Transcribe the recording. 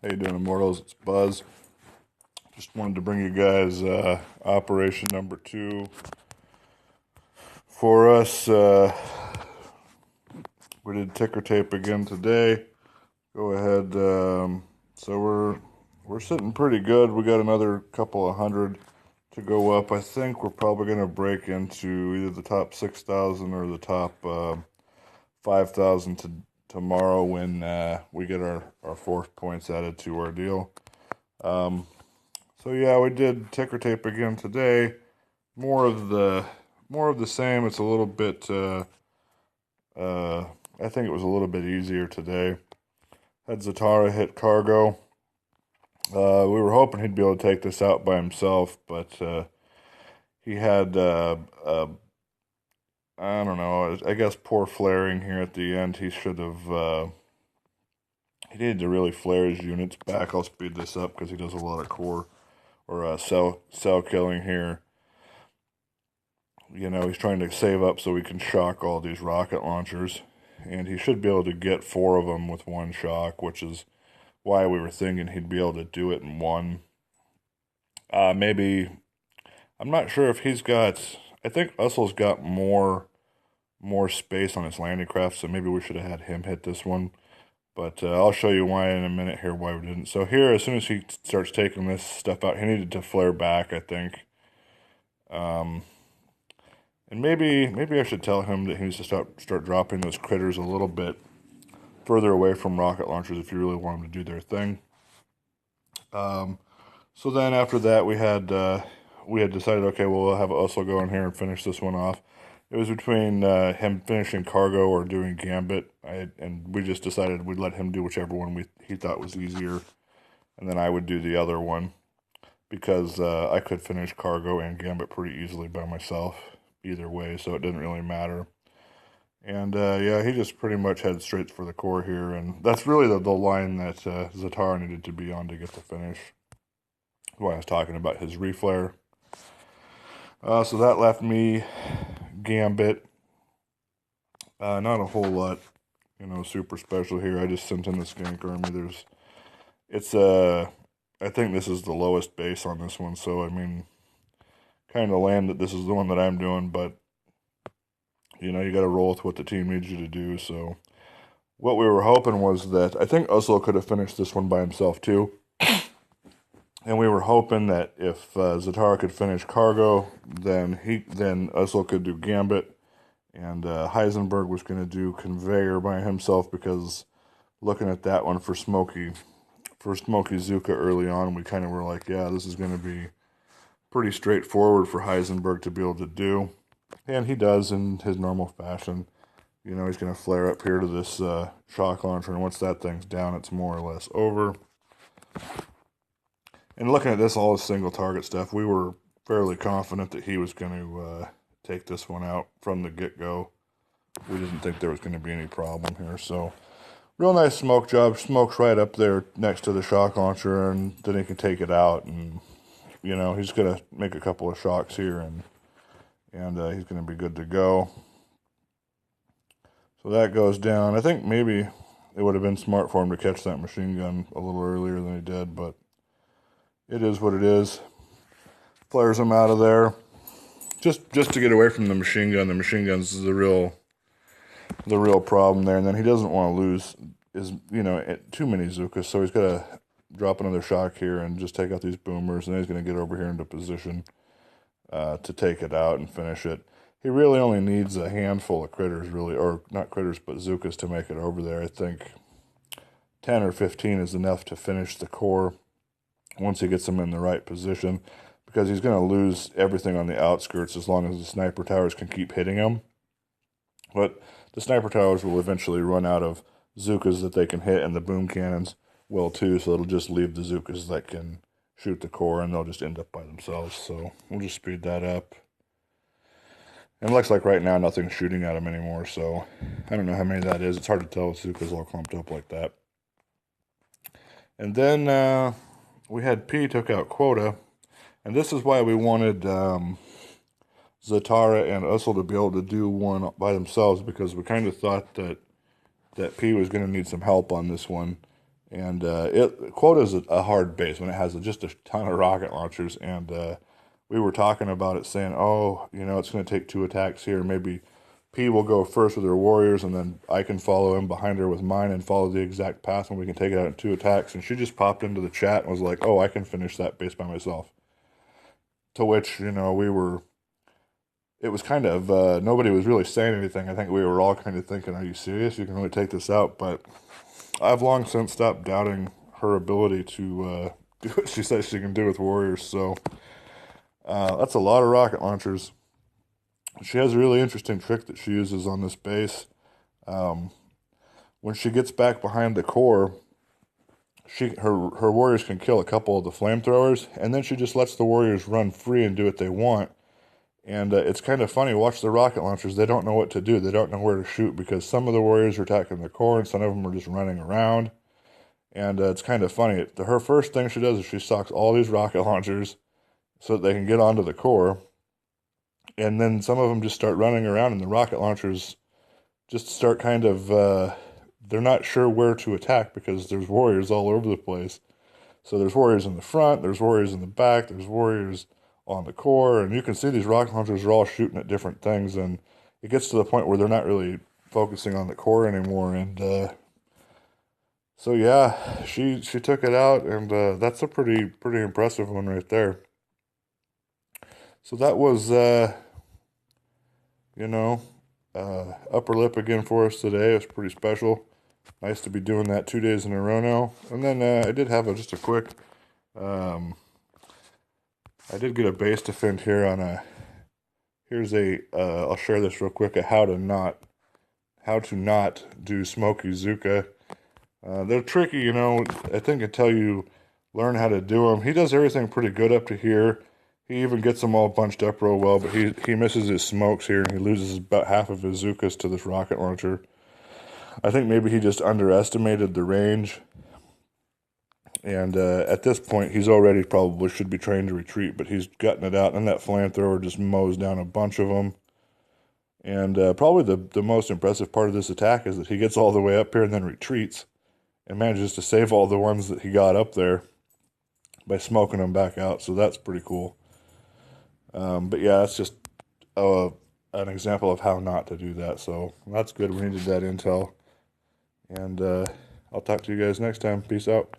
How you doing, Immortals? It's Buzz. Just wanted to bring you guys operation number 2 for us. We did ticker tape again today. Go ahead. So we're sitting pretty good. We got another couple of hundred to go up. I think we're probably going to break into either the top 6,000 or the top 5,000 tomorrow when we get our fourth points added to our deal. So yeah, we did ticker tape again today. More of the same. It's a little bit. I think it was a little bit easier today. Had Zatara hit cargo. We were hoping he'd be able to take this out by himself, but he had I don't know. I guess poor flaring here at the end. He should have. He needed to really flare his units back. I'll speed this up because he does a lot of core or cell killing here. You know, he's trying to save up so we can shock all these rocket launchers, and he should be able to get 4 of them with one shock, which is why we were thinking he'd be able to do it in one. Maybe, I'm not sure if he's got. I think Ussel's got more space on his landing craft, so maybe we should have had him hit this one. But I'll show you why in a minute here why we didn't. So here, as soon as he starts taking this stuff out, he needed to flare back, I think. And maybe I should tell him that he needs to start dropping those critters a little bit further away from rocket launchers if you really want them to do their thing. So then after that, we had decided, okay, well, we'll have Ussel go in here and finish this one off. It was between him finishing cargo or doing Gambit, and we just decided we'd let him do whichever one he thought was easier, and then I would do the other one, because I could finish cargo and Gambit pretty easily by myself either way, so it didn't really matter. And yeah, he just pretty much headed straight for the core here, and that's really the line that Zatara needed to be on to get the finish. Why I was talking about his reflare. So that left me Gambit. Not a whole lot, super special here. I just sent in the Skank Army. I think this is the lowest base on this one, so I mean, kind of land that this is the one that I'm doing, but you got to roll with what the team needs you to do. So what we were hoping was that I think Ussel could have finished this one by himself too. And we were hoping that if Zatara could finish cargo, then Ussel could do Gambit, and Heisenberg was going to do conveyor by himself, because looking at that one for Smokey Zuka early on, we kind of were like, yeah, this is going to be pretty straightforward for Heisenberg to be able to do. And he does in his normal fashion. He's going to flare up here to this shock launcher, and once that thing's down, it's more or less over. And looking at this, all his single target stuff, we were fairly confident that he was going to take this one out from the get-go. We didn't think there was going to be any problem here. So, real nice smoke job. Smoke's right up there next to the shock launcher, and then he can take it out. And, he's going to make a couple of shocks here, and he's going to be good to go. So that goes down. I think maybe it would have been smart for him to catch that machine gun a little earlier than he did, but it is what it is. Flares him out of there. Just to get away from the machine gun. The machine gun's the real problem there. And then he doesn't want to lose too many Zukas, so he's got to drop another shock here and just take out these boomers, and then he's going to get over here into position to take it out and finish it. He really only needs a handful of critters, really, or not critters, but Zukas to make it over there. I think 10 or 15 is enough to finish the core once he gets them in the right position, because he's going to lose everything on the outskirts as long as the sniper towers can keep hitting him. But the sniper towers will eventually run out of Zukas that they can hit, and the boom cannons will too, so it'll just leave the Zukas that can shoot the core, and they'll just end up by themselves. So we'll just speed that up. And it looks like right now nothing's shooting at him anymore, so I don't know how many that is. It's hard to tell with Zukas all clumped up like that. And then we had P took out Quota, and this is why we wanted Zatara and Ussel to be able to do one by themselves, because we kind of thought that P was going to need some help on this one, And Quota's a hard base when it has just a ton of rocket launchers. And we were talking about it, saying, oh, it's going to take 2 attacks here. Maybe P will go first with her warriors, and then I can follow in behind her with mine and follow the exact path, and we can take it out in 2 attacks. And she just popped into the chat and was like, oh, I can finish that base by myself. To which, it was kind of, nobody was really saying anything. I think we were all kind of thinking, are you serious? You can really take this out? But I've long since stopped doubting her ability to do what she says she can do with warriors. So that's a lot of rocket launchers. She has a really interesting trick that she uses on this base. When she gets back behind the core, her warriors can kill a couple of the flamethrowers, and then she just lets the warriors run free and do what they want. And it's kind of funny. Watch the rocket launchers. They don't know what to do. They don't know where to shoot because some of the warriors are attacking the core and some of them are just running around. And it's kind of funny. Her first thing she does is she stocks all these rocket launchers so that they can get onto the core. And then some of them just start running around, and the rocket launchers just start kind of, they're not sure where to attack because there's warriors all over the place. So there's warriors in the front, there's warriors in the back, there's warriors on the core, and you can see these rocket launchers are all shooting at different things, and it gets to the point where they're not really focusing on the core anymore. And so yeah, she took it out, and that's a pretty impressive one right there. So that was upper lip again for us today. It was pretty special. Nice to be doing that 2 days in a row now. And then I did have just a quick. I did get a base defend here on a. Here's a. I'll share this real quick. How to not do Smoky Zuka. They're tricky, I think until you learn how to do them. He does everything pretty good up to here. He even gets them all bunched up real well, but he misses his smokes here, and he loses about half of his Zukas to this rocket launcher. I think maybe he just underestimated the range. And at this point, he's already probably should be trained to retreat, but he's gutting it out, and that flamethrower just mows down a bunch of them. And probably the most impressive part of this attack is that he gets all the way up here and then retreats and manages to save all the ones that he got up there by smoking them back out. So that's pretty cool. But yeah, that's just an example of how not to do that. So that's good. We needed that intel. And I'll talk to you guys next time. Peace out.